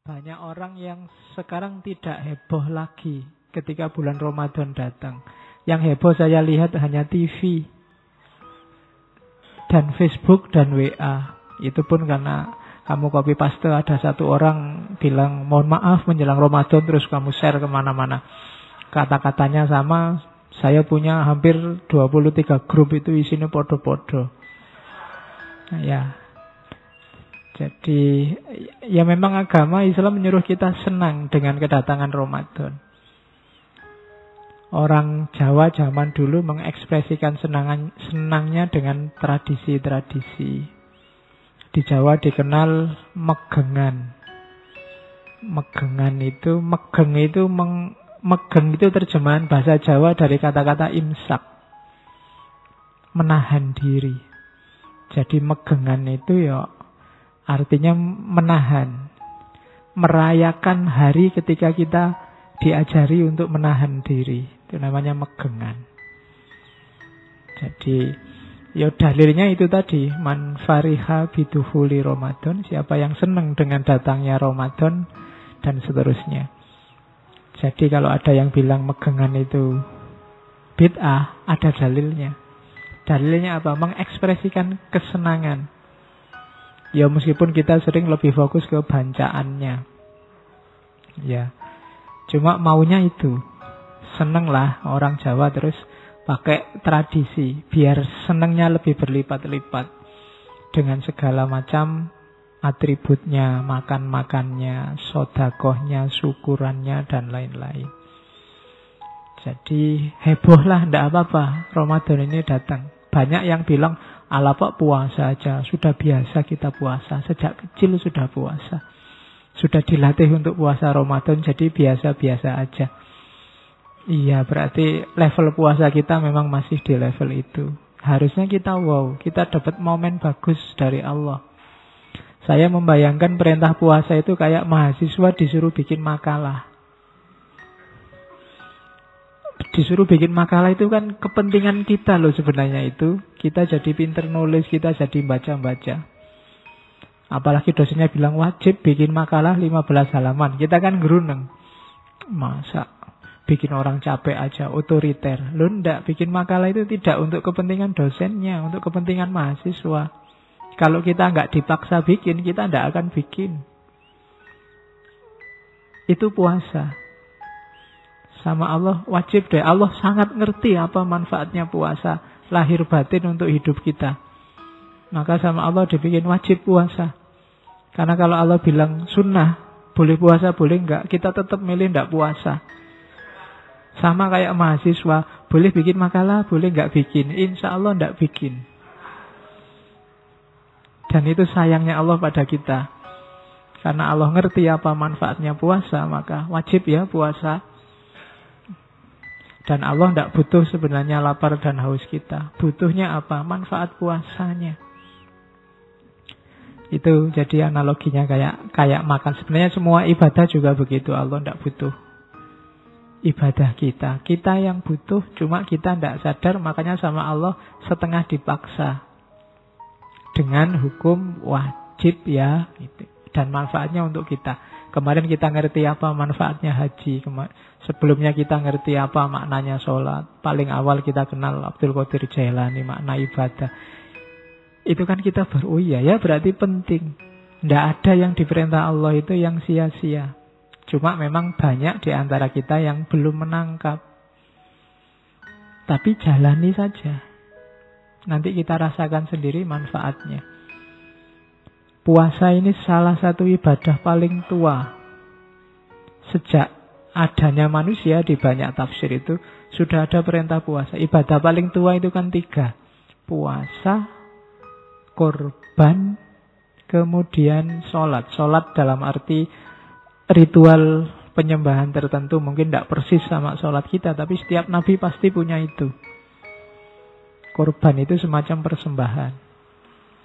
Banyak orang yang sekarang tidak heboh lagi ketika bulan Ramadan datang. Yang heboh saya lihat hanya TV dan Facebook dan WA. Itu pun karena kamu copy paste, ada satu orang bilang mohon maaf menjelang Ramadan, terus kamu share kemana-mana. Kata-katanya sama. Saya punya hampir 23 grup, itu isinya podo-podo. Ya. Jadi ya memang agama Islam menyuruh kita senang dengan kedatangan Ramadan. Orang Jawa zaman dulu mengekspresikan senangnya dengan tradisi-tradisi. Di Jawa dikenal megengan. Megeng itu terjemahan bahasa Jawa dari kata-kata imsak. Menahan diri. Jadi megengan itu ya artinya menahan. Merayakan hari ketika kita diajari untuk menahan diri. Itu namanya megengan. Jadi ya dalilnya itu tadi. Man fariha biduhuli Ramadan. Siapa yang senang dengan datangnya Ramadan. Dan seterusnya. Jadi kalau ada yang bilang megengan itu bid'ah, ada dalilnya. Dalilnya apa? Mengekspresikan kesenangan. Ya meskipun kita sering lebih fokus ke bancaannya. Ya. Cuma maunya itu. Seneng lah orang Jawa terus pakai tradisi. Biar senengnya lebih berlipat-lipat. Dengan segala macam atributnya, makan-makannya, sodakohnya, syukurannya, dan lain-lain. Jadi heboh lah, tidak apa-apa. Ramadan ini datang. Banyak yang bilang, ala pak puasa aja, sudah biasa kita puasa. Sejak kecil sudah puasa. Sudah dilatih untuk puasa Ramadan, jadi biasa-biasa aja. Iya, berarti level puasa kita memang masih di level itu. Harusnya kita kita dapat momen bagus dari Allah. Saya membayangkan perintah puasa itu kayak mahasiswa disuruh bikin makalah. Disuruh bikin makalah itu kan kepentingan kita loh sebenarnya itu. Kita jadi pinter nulis, kita jadi baca-baca. Apalagi dosennya bilang wajib bikin makalah 15 halaman. Kita kan geruneng. Masa bikin orang capek aja, otoriter. Loh enggak, bikin makalah itu tidak untuk kepentingan dosennya, untuk kepentingan mahasiswa. Kalau kita nggak dipaksa bikin, kita nggak akan bikin. Itu puasa. Sama Allah wajib deh. Allah sangat ngerti apa manfaatnya puasa. Lahir batin untuk hidup kita. Maka sama Allah dibikin wajib puasa. Karena kalau Allah bilang sunnah, boleh puasa, boleh enggak, kita tetap milih enggak puasa. Sama kayak mahasiswa, boleh bikin makalah, boleh enggak bikin. Insya Allah enggak bikin. Dan itu sayangnya Allah pada kita. Karena Allah ngerti apa manfaatnya puasa, maka wajib ya puasa. Dan Allah tidak butuh sebenarnya lapar dan haus kita. Butuhnya apa? Manfaat puasanya. Itu jadi analoginya kayak makan. Sebenarnya semua ibadah juga begitu. Allah tidak butuh ibadah kita. Kita yang butuh, cuma kita tidak sadar. Makanya sama Allah setengah dipaksa. Dengan hukum wajib ya. Dan manfaatnya untuk kita. Kemarin kita ngerti apa manfaatnya haji. Sebelumnya kita ngerti apa maknanya sholat. Paling awal kita kenal Abdul Qadir Jailani, makna ibadah. Itu kan kita oh iya ya berarti penting. Tidak ada yang diperintah Allah itu yang sia-sia. Cuma memang banyak di antara kita yang belum menangkap. Tapi jalani saja. Nanti kita rasakan sendiri manfaatnya. Puasa ini salah satu ibadah paling tua. Sejak adanya manusia di banyak tafsir itu sudah ada perintah puasa. Ibadah paling tua itu kan 3. Puasa, korban, kemudian sholat. Sholat dalam arti ritual penyembahan tertentu. Mungkin tidak persis sama sholat kita, tapi setiap nabi pasti punya itu. Korban itu semacam persembahan.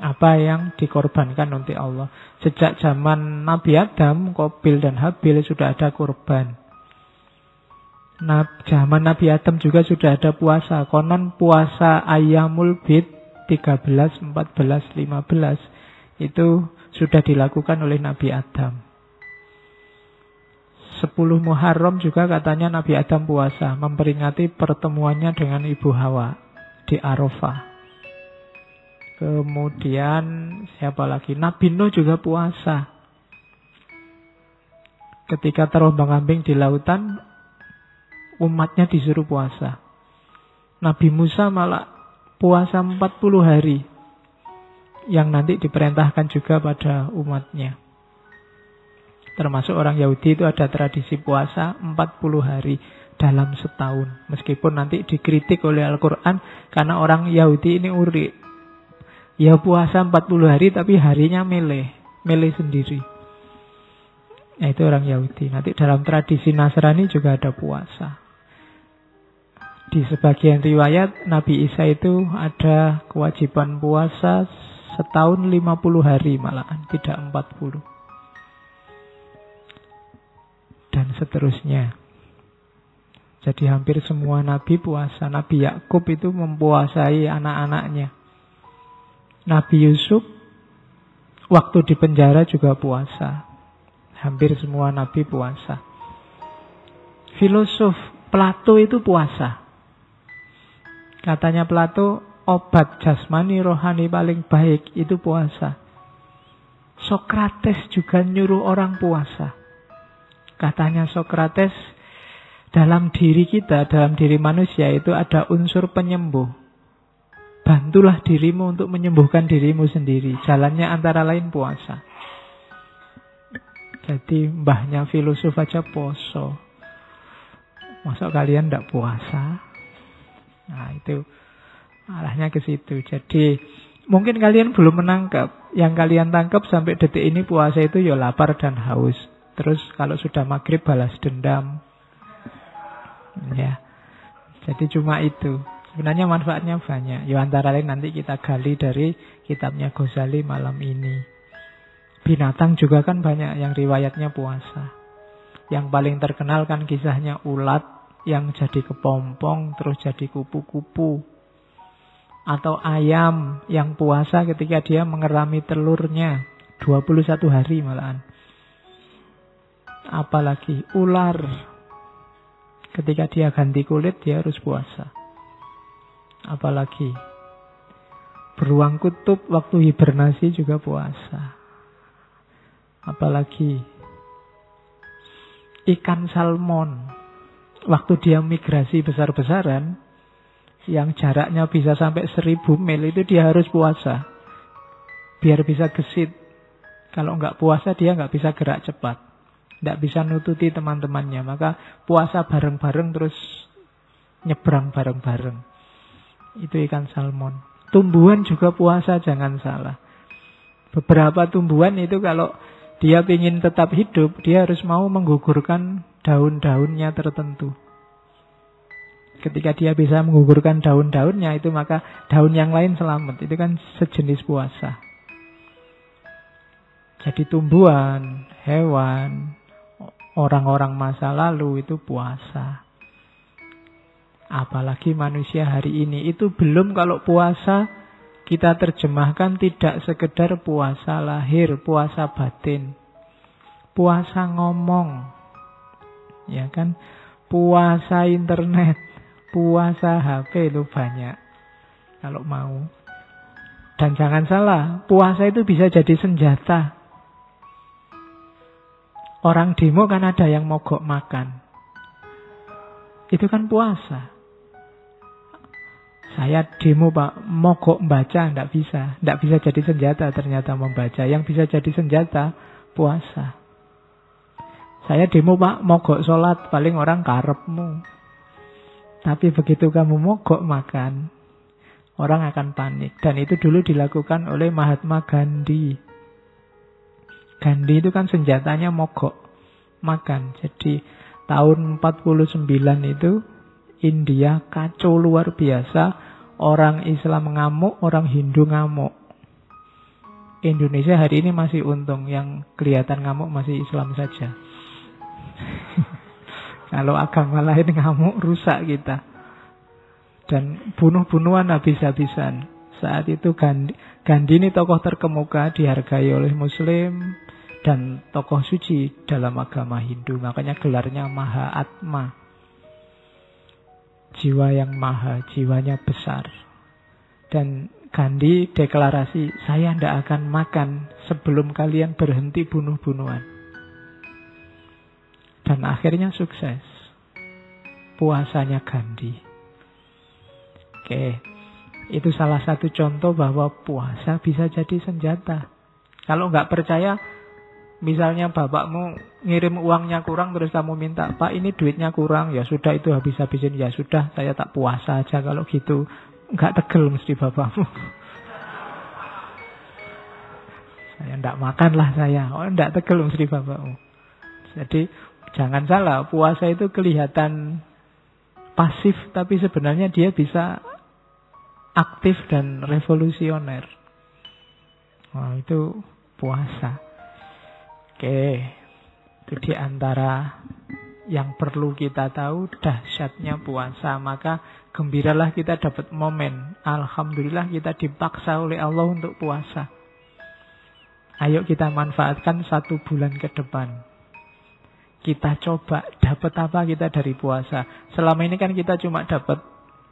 Apa yang dikorbankan untuk Allah. Sejak zaman Nabi Adam, Qabil dan Habil sudah ada korban. Zaman Nabi Adam juga sudah ada puasa. Konon puasa Ayyamul Bid 13, 14, 15 itu sudah dilakukan oleh Nabi Adam. 10 Muharram juga katanya Nabi Adam puasa, memperingati pertemuannya dengan Ibu Hawa di Arafah. Kemudian siapa lagi? Nabi Nuh juga puasa. Ketika terombang-ambing di lautan, umatnya disuruh puasa. Nabi Musa malah puasa 40 hari, yang nanti diperintahkan juga pada umatnya. Termasuk orang Yahudi itu ada tradisi puasa 40 hari dalam setahun. Meskipun nanti dikritik oleh Al-Quran, karena orang Yahudi ini urik. Ya puasa 40 hari tapi harinya milih sendiri. Nah, itu orang Yahudi. Nanti dalam tradisi Nasrani juga ada puasa. Di sebagian riwayat Nabi Isa itu ada kewajiban puasa setahun 50 hari malahan, tidak 40. Dan seterusnya. Jadi hampir semua Nabi puasa. Nabi Yakub itu mempuasai anak-anaknya. Nabi Yusuf waktu di penjara juga puasa. Hampir semua Nabi puasa. Filosof Plato itu puasa. Katanya Plato, obat jasmani rohani paling baik itu puasa. Sokrates juga nyuruh orang puasa. Katanya Sokrates, dalam diri kita, dalam diri manusia itu ada unsur penyembuh. Bantulah dirimu untuk menyembuhkan dirimu sendiri. Jalannya antara lain puasa. Jadi mbahnya filosof aja poso. Masa kalian tidak puasa? Nah itu arahnya ke situ. Jadi mungkin kalian belum menangkap. Yang kalian tangkap sampai detik ini puasa itu ya lapar dan haus. Terus kalau sudah maghrib balas dendam. Ya. Jadi cuma itu. Sebenarnya manfaatnya banyak. Ya antara lain nanti kita gali dari kitabnya Ghazali malam ini. Binatang juga kan banyak yang riwayatnya puasa. Yang paling terkenal kan kisahnya ulat yang jadi kepompong terus jadi kupu-kupu. Atau ayam yang puasa ketika dia mengerami telurnya 21 hari malahan. Apalagi ular ketika dia ganti kulit dia harus puasa. Apalagi beruang kutub waktu hibernasi juga puasa. Apalagi ikan salmon waktu dia migrasi besar-besaran yang jaraknya bisa sampai 1000 mil itu dia harus puasa biar bisa gesit. Kalau nggak puasa dia nggak bisa gerak cepat, nggak bisa nututi teman-temannya. Maka puasa bareng-bareng terus nyebrang bareng-bareng. Itu ikan salmon. Tumbuhan juga puasa, jangan salah. Beberapa tumbuhan itu kalau dia ingin tetap hidup, dia harus mau menggugurkan daun-daunnya tertentu. Ketika dia bisa menggugurkan daun-daunnya itu, maka daun yang lain selamat. Itu kan sejenis puasa. Jadi tumbuhan, hewan, orang-orang masa lalu itu puasa. Apalagi manusia hari ini. Itu belum kalau puasa kita terjemahkan tidak sekedar puasa lahir, puasa batin. Puasa ngomong. Ya kan? Puasa internet, puasa HP itu banyak. Kalau mau. Dan jangan salah, puasa itu bisa jadi senjata. Orang demo kan ada yang mogok makan. Itu kan puasa. Saya demo Pak, mogok baca, tidak bisa. Tidak bisa jadi senjata ternyata membaca. Yang bisa jadi senjata, puasa. Saya demo Pak, mogok sholat, paling orang karepmu. Tapi begitu kamu mogok makan, orang akan panik. Dan itu dulu dilakukan oleh Mahatma Gandhi. Gandhi itu kan senjatanya mogok makan. Jadi tahun 49 itu India kacau luar biasa. Orang Islam ngamuk, orang Hindu ngamuk. Indonesia hari ini masih untung. Yang kelihatan ngamuk masih Islam saja. Kalau agama lain ngamuk, rusak kita. Dan bunuh-bunuhan habis-habisan. Saat itu Gandhi ini tokoh terkemuka, dihargai oleh Muslim, dan tokoh suci dalam agama Hindu. Makanya gelarnya Mahatma. Jiwa yang maha, jiwanya besar. Dan Gandhi deklarasi, saya tidak akan makan sebelum kalian berhenti bunuh-bunuhan. Dan akhirnya sukses. Puasanya Gandhi. Oke, itu salah satu contoh bahwa puasa bisa jadi senjata. Kalau nggak percaya, misalnya bapakmu ngirim uangnya kurang terus kamu minta, Pak ini duitnya kurang, ya sudah itu habis-habisin, ya sudah saya tak puasa aja kalau gitu. Nggak tegel mesti bapakmu. Saya nggak makan lah saya, oh nggak tegel mesti bapakmu. Jadi jangan salah, puasa itu kelihatan pasif tapi sebenarnya dia bisa aktif dan revolusioner. Nah, itu puasa. Oke, itu di antara yang perlu kita tahu dahsyatnya puasa. Maka gembiralah kita dapat momen. Alhamdulillah kita dipaksa oleh Allah untuk puasa. Ayo kita manfaatkan 1 bulan ke depan. Kita coba dapat apa kita dari puasa. Selama ini kan kita cuma dapat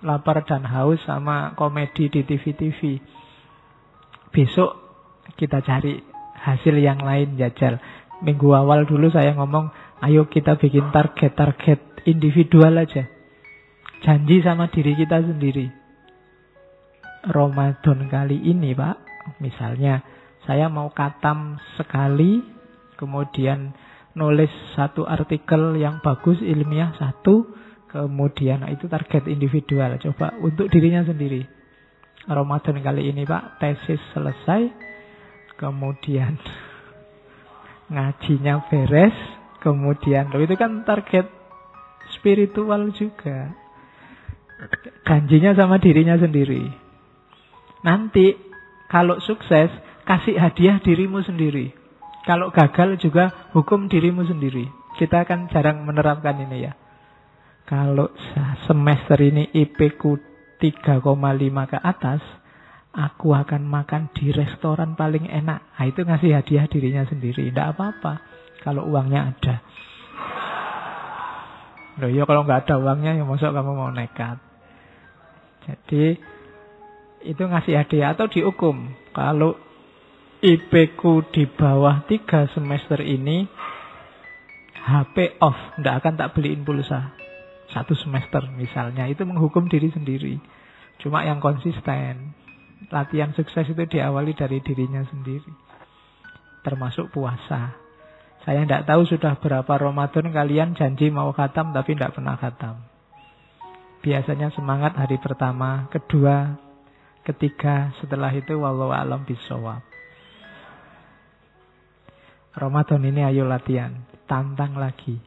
lapar dan haus sama komedi di TV-TV. Besok kita cari hasil yang lain, jajal. Minggu awal dulu saya ngomong, ayo kita bikin target-target individual aja. Janji sama diri kita sendiri. Ramadan kali ini Pak, misalnya saya mau khatam sekali, kemudian nulis 1 artikel yang bagus ilmiah 1, kemudian itu target individual. Coba untuk dirinya sendiri. Ramadan kali ini Pak, tesis selesai, kemudian ngajinya beres, kemudian itu kan target spiritual juga. Janjinya sama dirinya sendiri. Nanti kalau sukses, kasih hadiah dirimu sendiri. Kalau gagal juga hukum dirimu sendiri. Kita kan jarang menerapkan ini ya. Kalau semester ini IP ku 3,5 ke atas, aku akan makan di restoran paling enak. Nah, itu ngasih hadiah dirinya sendiri. Tidak apa-apa kalau uangnya ada. Loh ya kalau nggak ada uangnya, ya masuk kamu mau nekat. Jadi itu ngasih hadiah atau dihukum. Kalau IP ku di bawah 3 semester ini, HP off, tidak akan tak beliin pulsa 1 semester misalnya. Itu menghukum diri sendiri. Cuma yang konsisten. Latihan sukses itu diawali dari dirinya sendiri. Termasuk puasa. Saya tidak tahu sudah berapa Ramadan kalian janji mau khatam tapi tidak pernah khatam. Biasanya semangat hari pertama, kedua, ketiga, setelah itu wallahu a'lam bishawab. Ramadan ini ayo latihan, tantang lagi.